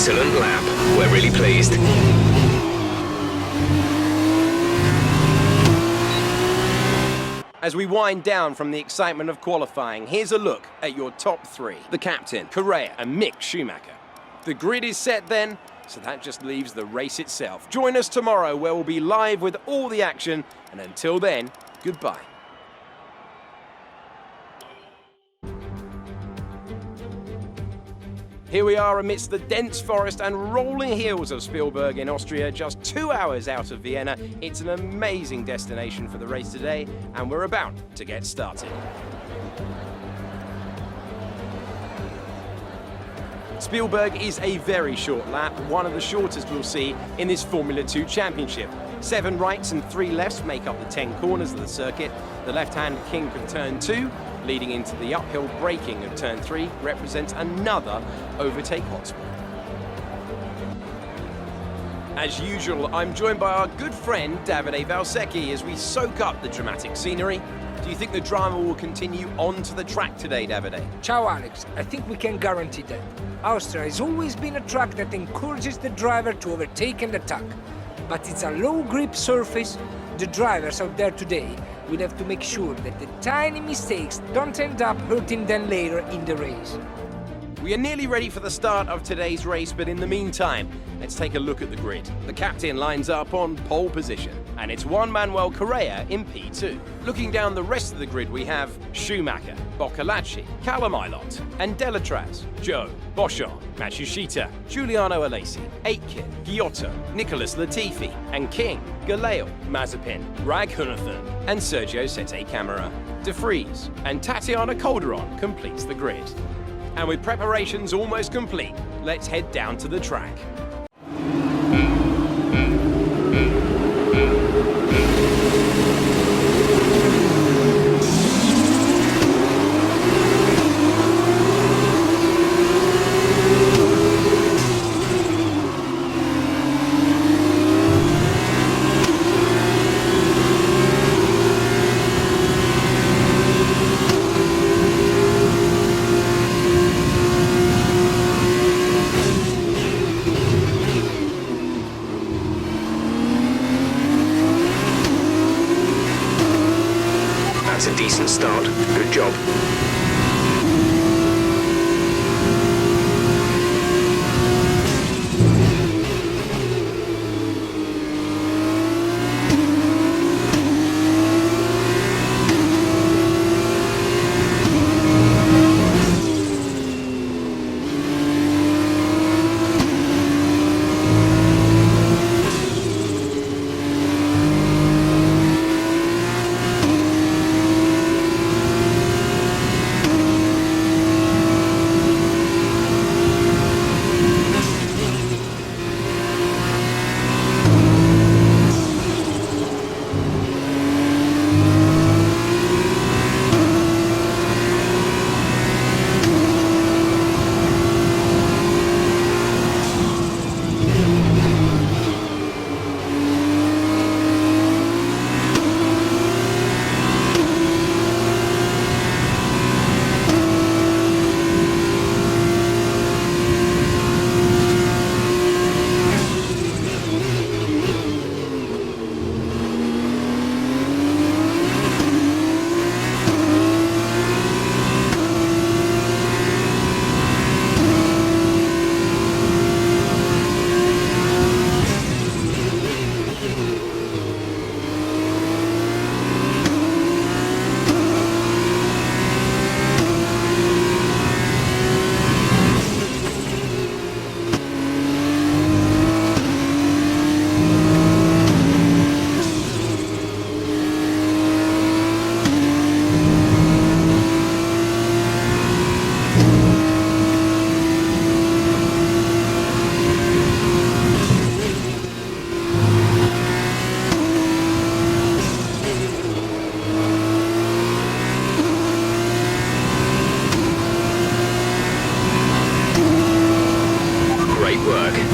Excellent lap. We're really pleased. As we wind down from the excitement of qualifying, here's a look at your top three. The captain, Correa and Mick Schumacher. The grid is set then, so that just leaves the race itself. Join us tomorrow where we'll be live with all the action, and until then, goodbye. Here we are amidst the dense forest and rolling hills of Spielberg in Austria, just 2 hours out of Vienna. It's an amazing destination for the race today, and we're about to get started. Spielberg is a very short lap, one of the shortest we'll see in this Formula 2 championship. 7 rights and 3 lefts make up the 10 corners of the circuit. The left-hand kink of turn 2, leading into the uphill braking of turn 3, represents another overtake hotspot. As usual, I'm joined by our good friend Davide Valsecchi as we soak up the dramatic scenery. Do you think the drama will continue onto the track today, Davide? Ciao Alex, I think we can guarantee that. Austria has always been a track that encourages the driver to overtake and attack. But it's a low grip surface. The drivers out there today will have to make sure that the tiny mistakes don't end up hurting them later in the race. We are nearly ready for the start of today's race, but in the meantime, let's take a look at the grid. The captain lines up on pole position, and it's Juan Manuel Correa in P2. Looking down the rest of the grid, we have Schumacher, Boccolacci, Callum-Ilott, and Delatraz, Joe, Boschon, Matsushita, Giuliano Alesi, Aitken, Giotto, Nicholas Latifi, and King, Galeo, Mazepin, Raghunathan, and Sergio Sette Camara. De Vries and Tatiana Calderon completes the grid. And with preparations almost complete, let's head down to the track. That's a decent start. Good job.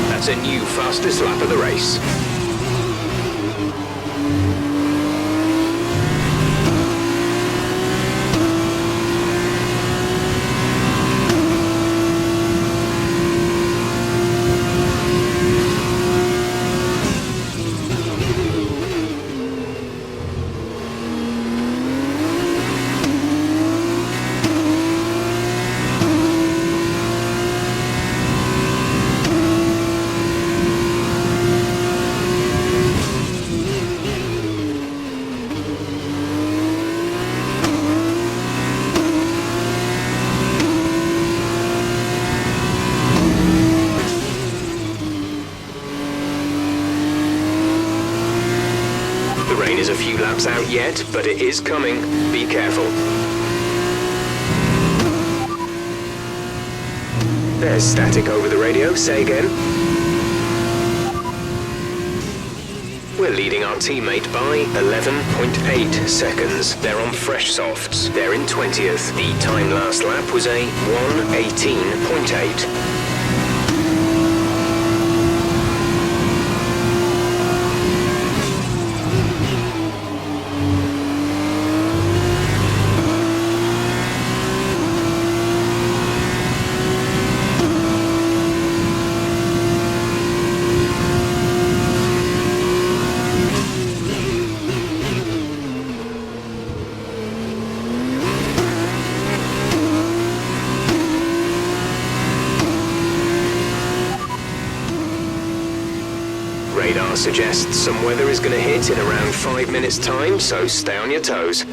That's a new fastest lap of the race. is a few laps out yet, but it is coming. Be careful. There's static over the radio. Say again. We're leading our teammate by 11.8 seconds. They're on fresh softs. They're in 20th. The time last lap was a 1:18.8. Radar suggests some weather is going to hit in around 5 minutes' time, so stay on your toes.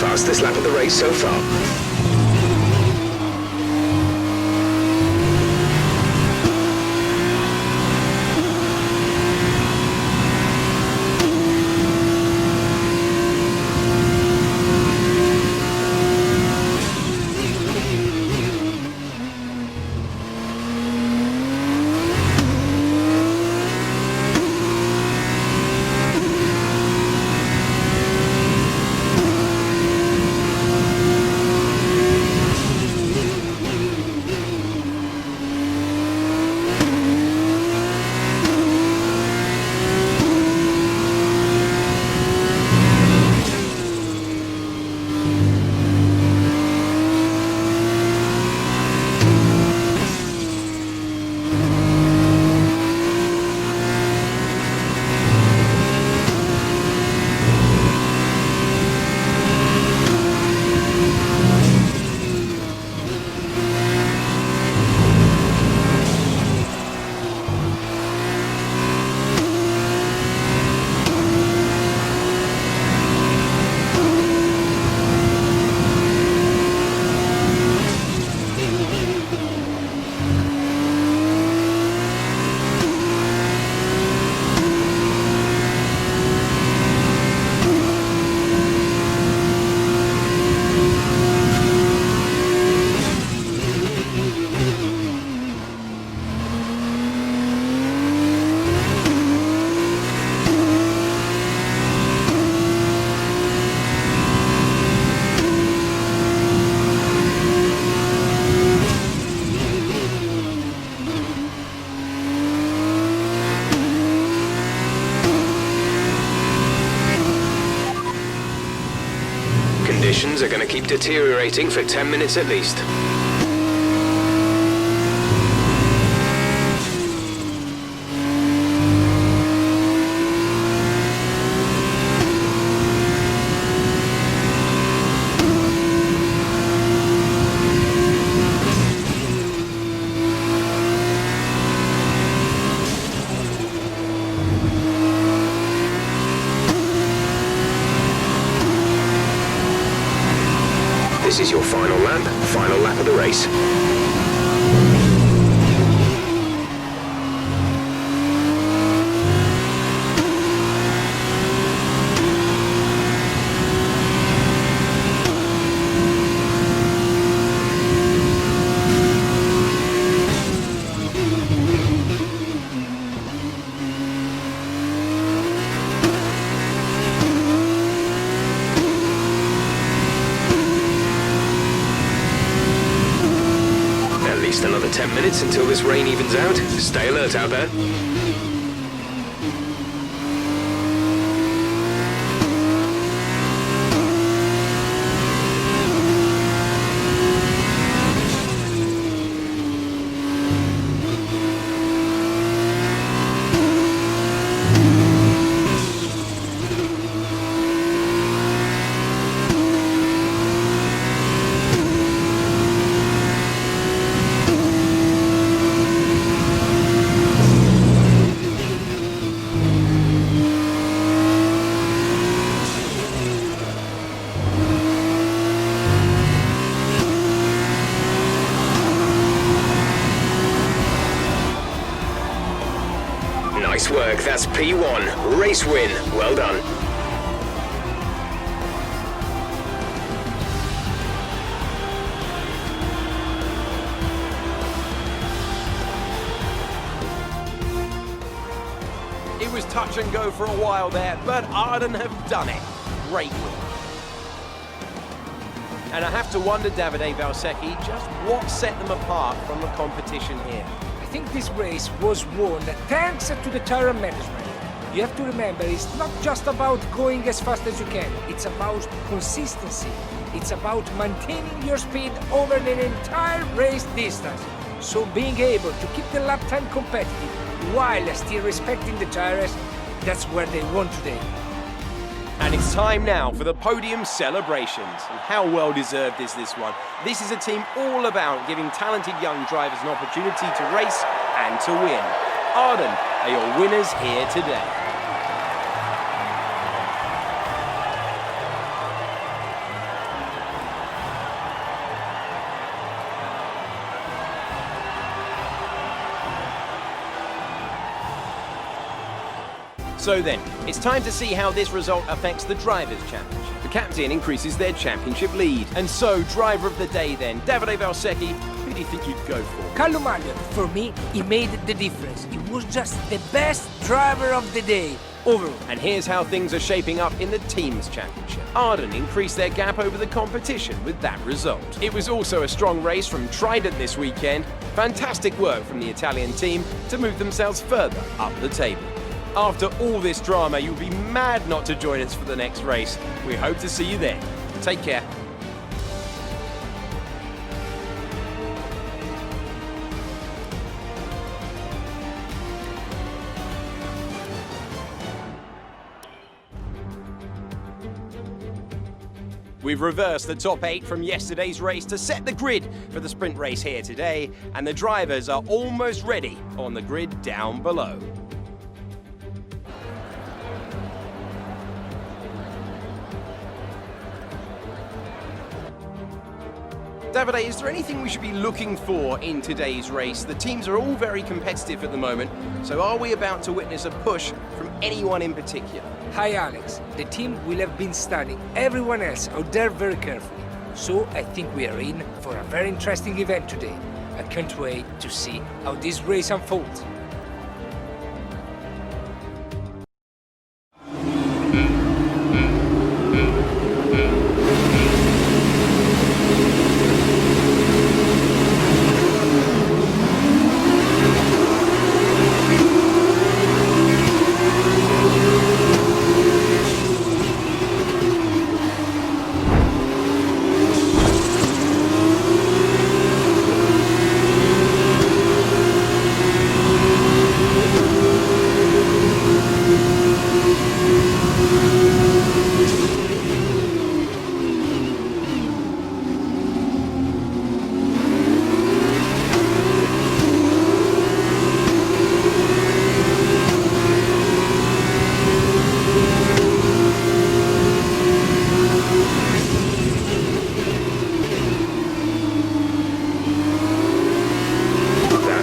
Fastest lap of the race so far. Conditions are going to keep deteriorating for 10 minutes at least. This is your final lap of the race. Another 10 minutes until this rain evens out. Stay alert out there. Nice work, that's P1. Race win. Well done. It was touch and go for a while there, but Arden have done it. Great win. And I have to wonder, Davide Valsecchi, just what set them apart from the competition here. I think this race was won thanks to the tire management. You have to remember, it's not just about going as fast as you can, it's about consistency. It's about maintaining your speed over an entire race distance. So being able to keep the lap time competitive while still respecting the tires, that's where they won today. And it's time now for the podium celebrations. And how well deserved is this one? This is a team all about giving talented young drivers an opportunity to race and to win. Arden are your winners here today. So then, it's time to see how this result affects the Drivers' Championship. The captain increases their championship lead. And so, driver of the day then, Davide Valsecchi, who do you think you'd go for? Carlo Magno, for me, he made the difference. He was just the best driver of the day, overall. And here's how things are shaping up in the Teams' Championship. Arden increased their gap over the competition with that result. It was also a strong race from Trident this weekend. Fantastic work from the Italian team to move themselves further up the table. After all this drama, you'll be mad not to join us for the next race. We hope to see you then. Take care. We've reversed the top 8 from yesterday's race to set the grid for the sprint race here today, and the drivers are almost ready on the grid down below. Davide, is there anything we should be looking for in today's race? The teams are all very competitive at the moment, so are we about to witness a push from anyone in particular? Hi Alex, the team will have been studying everyone else out there very carefully. So I think we are in for a very interesting event today. I can't wait to see how this race unfolds.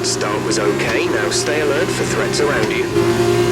Start was okay, now stay alert for threats around you.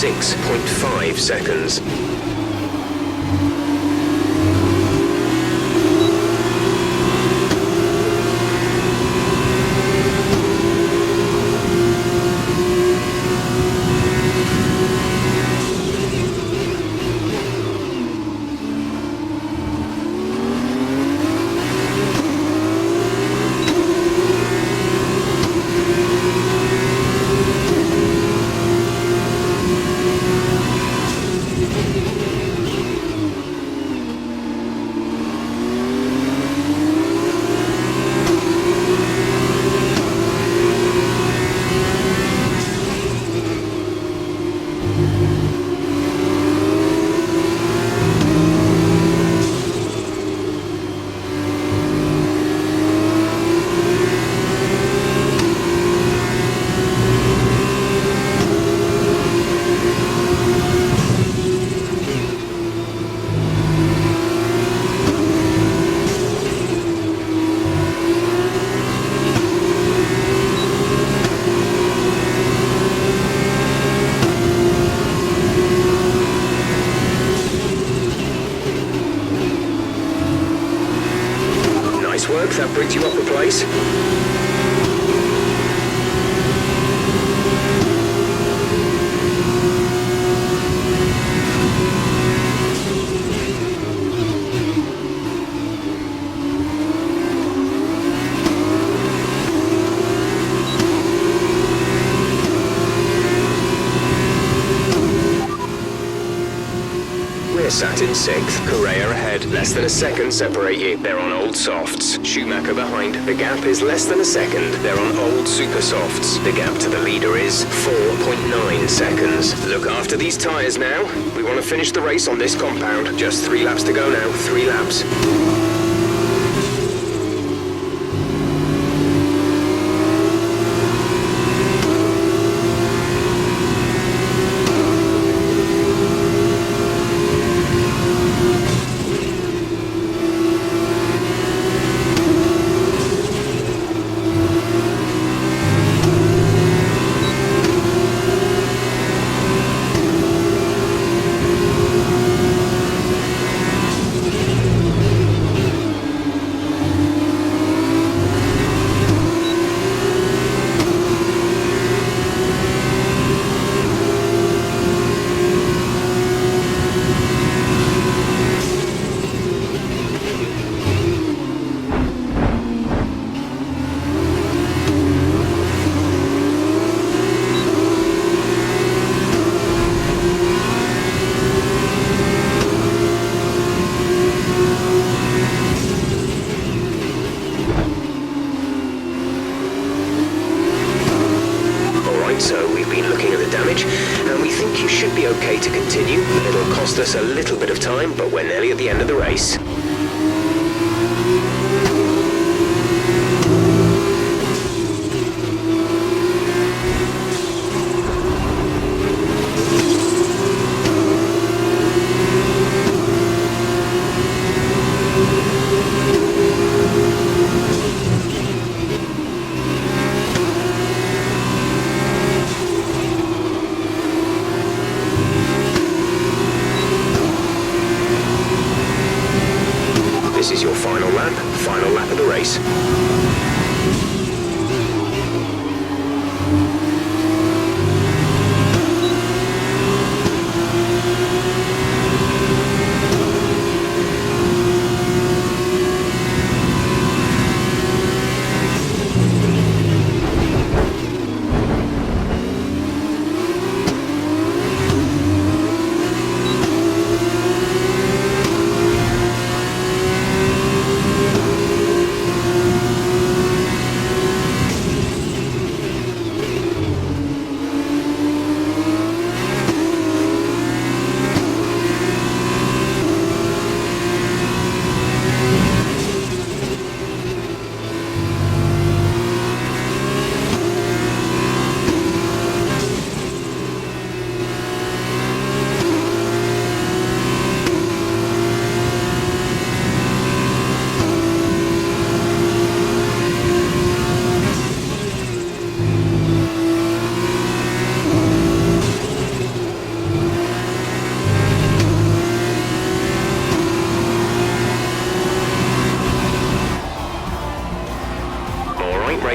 6.5 seconds. Work, that brings you up a place. We're sat in 6th, Correa ahead. Less than a second separate you. They're on old softs. Schumacher behind. The gap is less than a second. They're on old super softs. The gap to the leader is 4.9 seconds. Look after these tyres now. We want to finish the race on this compound. Just 3 laps to go now. 3 laps. So we've been looking at the damage, and we think you should be okay to continue. It'll cost us a little bit of time, but we're nearly at the end of the race. This is your final lap of the race.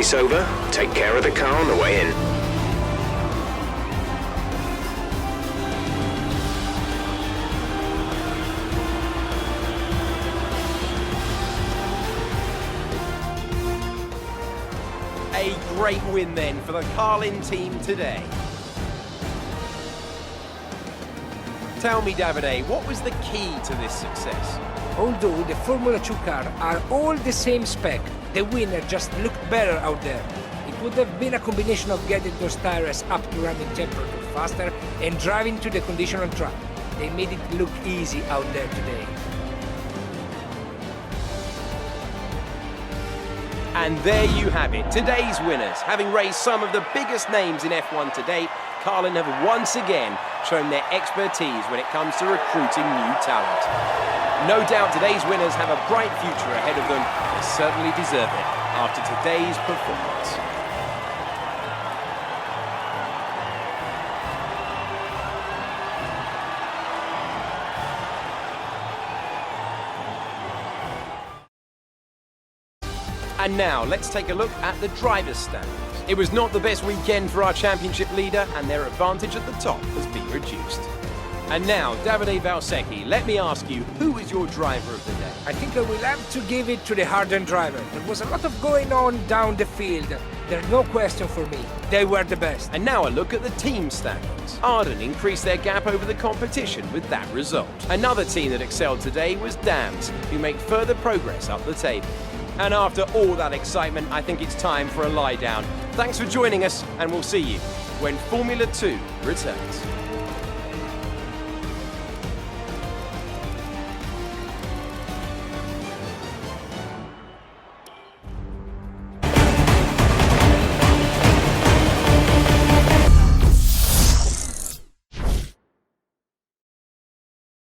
race over. Take care of the car on the way in. A great win then for the Carlin team today. Tell me, Davide, what was the key to this success? Although the Formula 2 cars are all the same spec, the winner just looked better out there. It would have been a combination of getting those tires up to running temperature faster and driving to the conditional track. They made it look easy out there today. And there you have it, today's winners. Having raced some of the biggest names in F1 to date, Carlin have once again shown their expertise when it comes to recruiting new talent. No doubt today's winners have a bright future ahead of them. They certainly deserve it after today's performance. And now, let's take a look at the driver's standings. It was not the best weekend for our championship leader, and their advantage at the top has been reduced. And now, Davide Valsecchi, let me ask you, who is your driver of the day? I think I will have to give it to the Harden driver. There was a lot of going on down the field. There's no question for me. They were the best. And now a look at the team standings. Arden increased their gap over the competition with that result. Another team that excelled today was Dams, who make further progress up the table. And after all that excitement, I think it's time for a lie down. Thanks for joining us, and we'll see you when Formula 2 returns.